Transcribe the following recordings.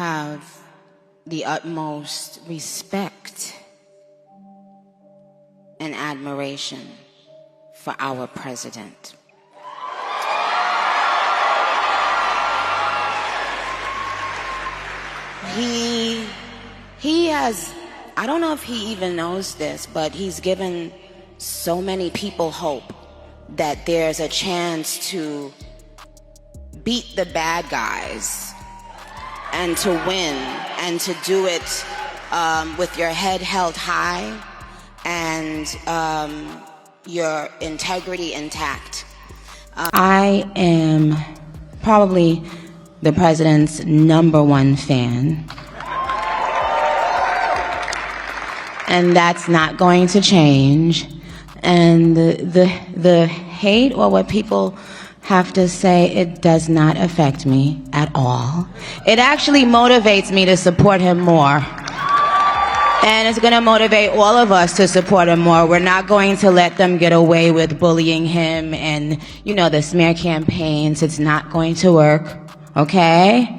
have the utmost respect and admiration for our president. He has, I don't know if he even knows this, but he's given so many people hope that there's a chance to beat the bad guys and to win and to do it with your head held high and your integrity intact. I am probably the president's #1 fan. And that's not going to change. And the hate or what people have to say, it does not affect me at all. It actually motivates me to support him more. And it's going to motivate all of us to support him more. We're not going to let them get away with bullying him and, you know, the smear campaigns. It's not going to work, okay?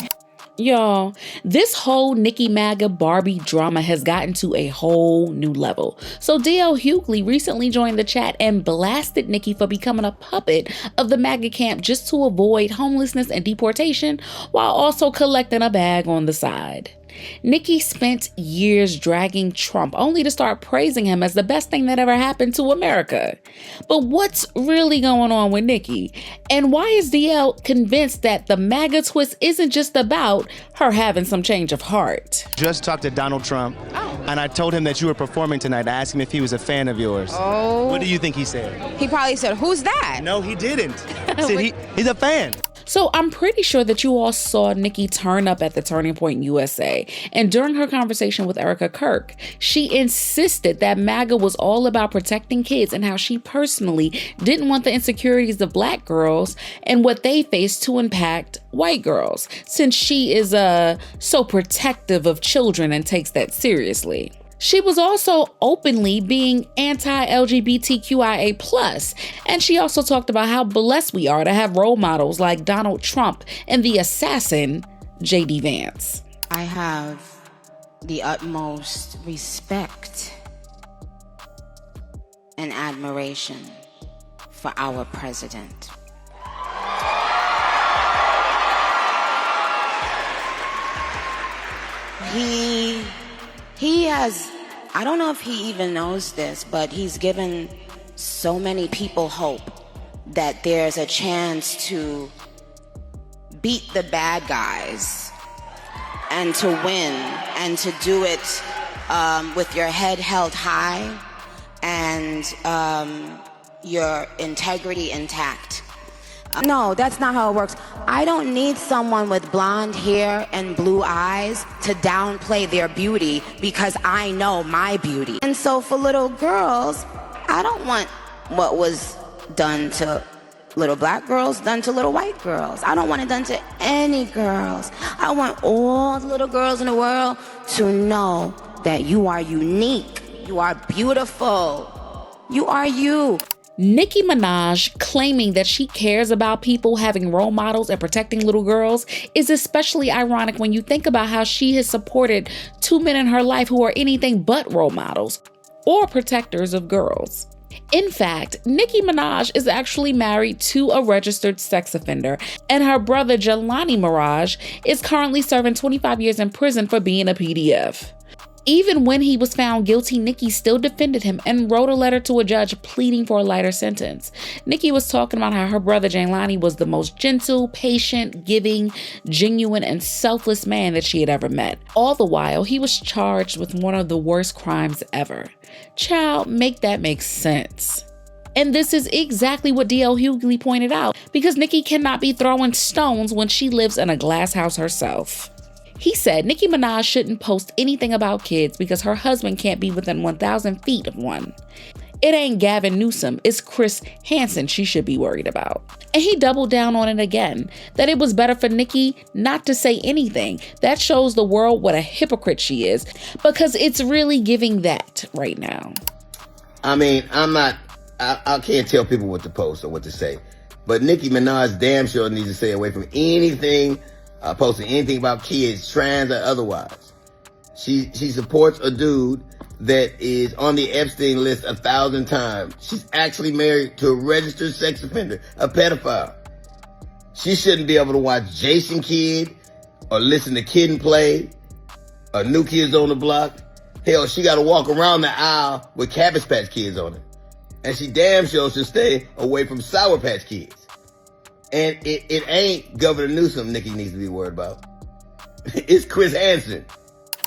Y'all, this whole Nicki MAGA Barbie drama has gotten to a whole new level. So DL Hugley recently joined the chat and blasted Nicki for becoming a puppet of the MAGA camp just to avoid homelessness and deportation while also collecting a bag on the side. Nicki spent years dragging Trump only to start praising him as the best thing that ever happened to America. But what's really going on with Nicki? And why is DL convinced that the MAGA twist isn't just about her having some change of heart? Just talked to Donald Trump, and I told him that you were performing tonight. I asked him if he was a fan of yours. Oh. What do you think he said? He probably said, "Who's that?" No, he didn't. He said he's a fan. So I'm pretty sure that you all saw Nicki turn up at the Turning Point USA. And during her conversation with Erica Kirk, she insisted that MAGA was all about protecting kids and how she personally didn't want the insecurities of Black girls and what they face to impact white girls, since she is so protective of children and takes that seriously. She was also openly being anti-LGBTQIA+, and she also talked about how blessed we are to have role models like Donald Trump and the assassin, J.D. Vance. I have the utmost respect and admiration for our president. He has, I don't know if he even knows this, but he's given so many people hope that there's a chance to beat the bad guys and to win and to do it with your head held high and your integrity intact. No, that's not how it works. I don't need someone with blonde hair and blue eyes to downplay their beauty because I know my beauty. And so for little girls, I don't want what was done to little Black girls done to little white girls. I don't want it done to any girls. I want all the little girls in the world to know that you are unique. You are beautiful. You are you. Nicki Minaj claiming that she cares about people having role models and protecting little girls is especially ironic when you think about how she has supported 2 men in her life who are anything but role models or protectors of girls. In fact, Nicki Minaj is actually married to a registered sex offender, and her brother Jelani Mirage is currently serving 25 years in prison for being a PDF. Even when he was found guilty, Nicki still defended him and wrote a letter to a judge pleading for a lighter sentence. Nicki was talking about how her brother Jelani was the most gentle, patient, giving, genuine, and selfless man that she had ever met. All the while, he was charged with one of the worst crimes ever. Child, make that make sense. And this is exactly what DL Hughley pointed out, because Nicki cannot be throwing stones when she lives in a glass house herself. He said Nicki Minaj shouldn't post anything about kids because her husband can't be within 1,000 feet of one. It ain't Gavin Newsom, it's Chris Hansen she should be worried about. And he doubled down on it again, that it was better for Nicki not to say anything. That shows the world what a hypocrite she is, because it's really giving that right now. I mean, I can't tell people what to post or what to say, but Nicki Minaj damn sure needs to stay away from anything posting anything about kids, trans or otherwise. She supports a dude that is on the Epstein list 1,000 times. She's actually married to a registered sex offender, a pedophile. She shouldn't be able to watch Jason Kidd or listen to Kid and Play or New Kids on the Block. Hell, she got to walk around the aisle with Cabbage Patch Kids on it. And she damn sure should stay away from Sour Patch Kids. And it ain't Governor Newsom Nicki needs to be worried about. It's Chris Hansen.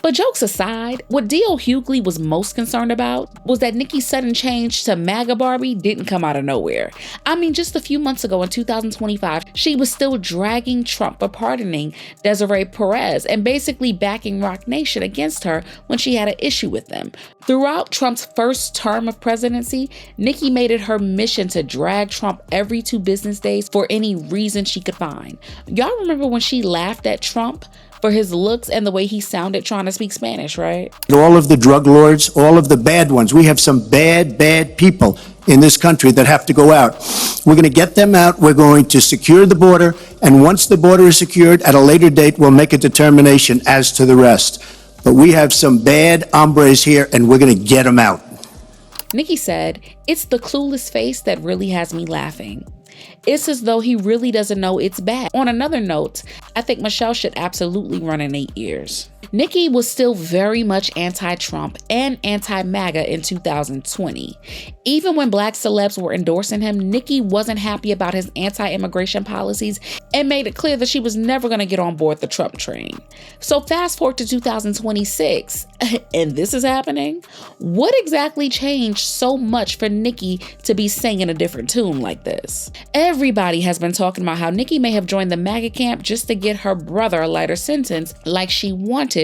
But jokes aside, what DL Hughley was most concerned about was that Nicki's sudden change to MAGA Barbie didn't come out of nowhere. I mean, just a few months ago in 2025, she was still dragging Trump for pardoning Desiree Perez and basically backing Roc Nation against her when she had an issue with them. Throughout Trump's first term of presidency, Nicki made it her mission to drag Trump every 2 business days for any reason she could find. Y'all remember when she laughed at Trump for his looks and the way he sounded trying to speak Spanish, right? All of the drug lords, all of the bad ones. We have some bad people in this country that have to go out. We're going to get them out. We're going to secure the border. And once the border is secured, at a later date, we'll make a determination as to the rest. But we have some bad hombres here, and we're going to get them out. Nicki said, "It's the clueless face that really has me laughing. It's as though he really doesn't know it's bad." On another note, I think Michelle should absolutely run in 8 years. Nicki was still very much anti-Trump and anti-MAGA in 2020. Even when Black celebs were endorsing him, Nicki wasn't happy about his anti-immigration policies and made it clear that she was never going to get on board the Trump train. So fast forward to 2026, and this is happening. What exactly changed so much for Nicki to be singing a different tune like this? Everybody has been talking about how Nicki may have joined the MAGA camp just to get her brother a lighter sentence like she wanted,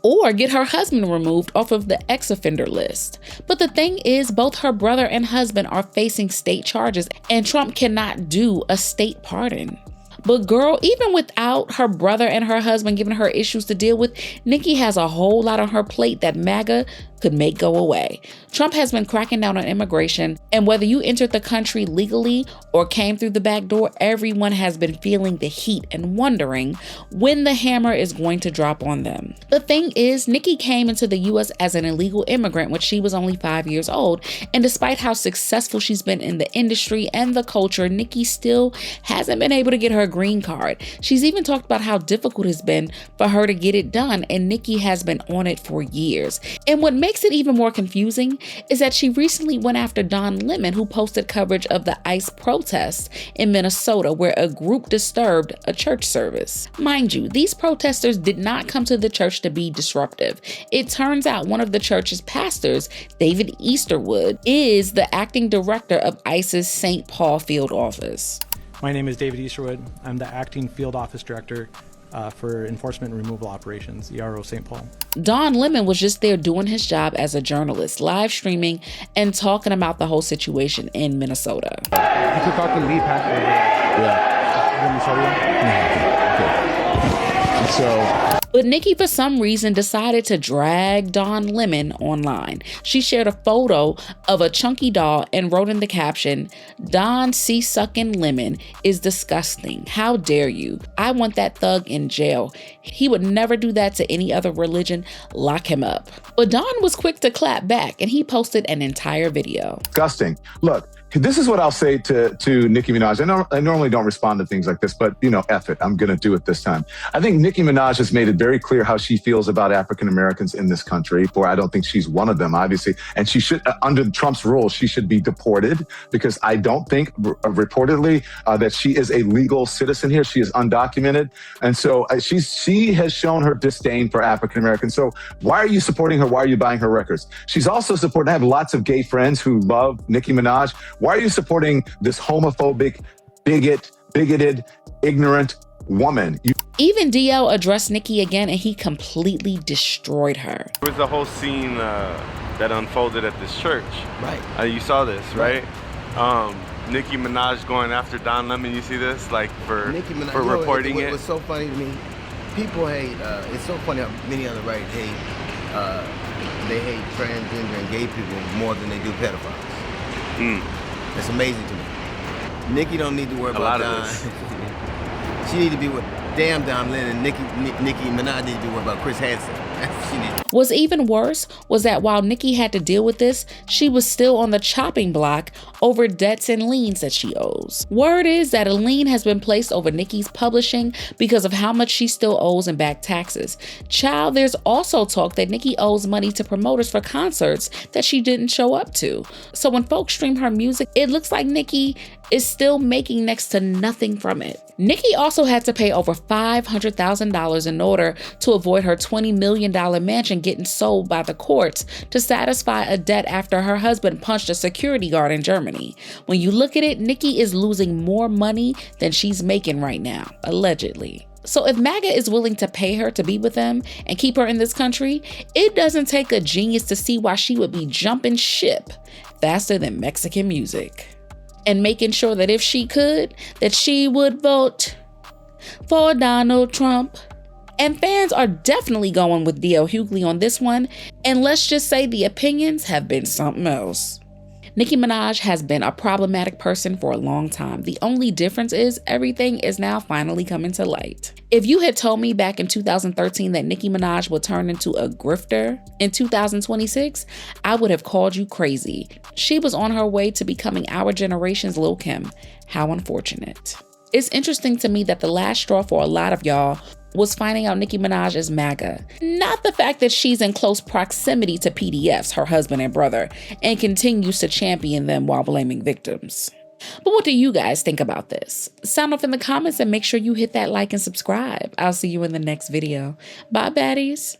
or get her husband removed off of the ex-offender list. But the thing is, both her brother and husband are facing state charges, and Trump cannot do a state pardon. But girl, even without her brother and her husband giving her issues to deal with, Nicki has a whole lot on her plate that MAGA could make go away. Trump has been cracking down on immigration, and whether you entered the country legally or came through the back door, everyone has been feeling the heat and wondering when the hammer is going to drop on them. The thing is, Nicki came into the US as an illegal immigrant when she was only 5 years old, and despite how successful she's been in the industry and the culture, Nicki still hasn't been able to get her green card. She's even talked about how difficult it's been for her to get it done, and Nicki has been on it for years. And what makes it even more confusing is that she recently went after Don Lemon, who posted coverage of the ICE protests in Minnesota where a group disturbed a church service. Mind you, these protesters did not come to the church to be disruptive. It turns out one of the church's pastors, David Easterwood, is the acting director of ICE's St. Paul field office. My name is David Easterwood. I'm the acting field office director for Enforcement and Removal Operations, ERO St. Paul. Don Lemon was just there doing his job as a journalist, live streaming and talking about the whole situation in Minnesota. You can talk to the lead pastor over there. Yeah. Let me show you? Yeah. Okay. And so... But Nicki, for some reason, decided to drag Don Lemon online. She shared a photo of a chunky doll and wrote in the caption, "Don C-sucking Lemon is disgusting. How dare you? I want that thug in jail. He would never do that to any other religion. Lock him up." But Don was quick to clap back, and he posted an entire video. Disgusting. Look, this is what I'll say to Nicki Minaj. I normally don't respond to things like this, but, you know, F it. I'm going to do it this time. I think Nicki Minaj has made it very clear how she feels about African Americans in this country. I don't think she's one of them, obviously. And she should, under Trump's rules, she should be deported, because I don't think, reportedly, that she is a legal citizen here. She is undocumented. And so she has shown her disdain for African Americans. So why are you supporting her? Why are you buying her records? She's also supporting, I have lots of gay friends who love Nicki Minaj. Why are you supporting this homophobic, bigoted, ignorant woman? Even DL addressed Nicki again, and he completely destroyed her. There was a whole scene that unfolded at this church. Right. You saw this, right? Nicki Minaj going after Don Lemon. You see this, like for reporting it. What's so funny to me, people hate. It's so funny how many on the right hate. They hate transgender and gay people more than they do pedophiles. It's amazing to me. Nicki don't need to worry about Don. She need to be with damn and Nicki Minaj needs to be worried about Chris Hansen. What's even worse was that while Nicki had to deal with this, she was still on the chopping block over debts and liens that she owes. Word is that a lien has been placed over Nicki's publishing because of how much she still owes in back taxes. Child, there's also talk that Nicki owes money to promoters for concerts that she didn't show up to. So when folks stream her music, it looks like Nicki is still making next to nothing from it. Nicki also had to pay over $500,000 in order to avoid her $20 million mansion getting sold by the courts to satisfy a debt after her husband punched a security guard in Germany. When you look at it, Nicki is losing more money than she's making right now, allegedly. So if MAGA is willing to pay her to be with them and keep her in this country, it doesn't take a genius to see why she would be jumping ship faster than Mexican music. And making sure that if she could, that she would vote for Donald Trump. And fans are definitely going with DL Hughley on this one, and let's just say the opinions have been something else. Nicki Minaj has been a problematic person for a long time. The only difference is everything is now finally coming to light. If you had told me back in 2013 that Nicki Minaj would turn into a grifter in 2026, I would have called you crazy. She was on her way to becoming our generation's Lil' Kim. How unfortunate. It's interesting to me that the last straw for a lot of y'all was finding out Nicki Minaj is MAGA. Not the fact that she's in close proximity to PDFs, her husband and brother, and continues to champion them while blaming victims. But what do you guys think about this? Sound off in the comments and make sure you hit that like and subscribe. I'll see you in the next video. Bye, baddies.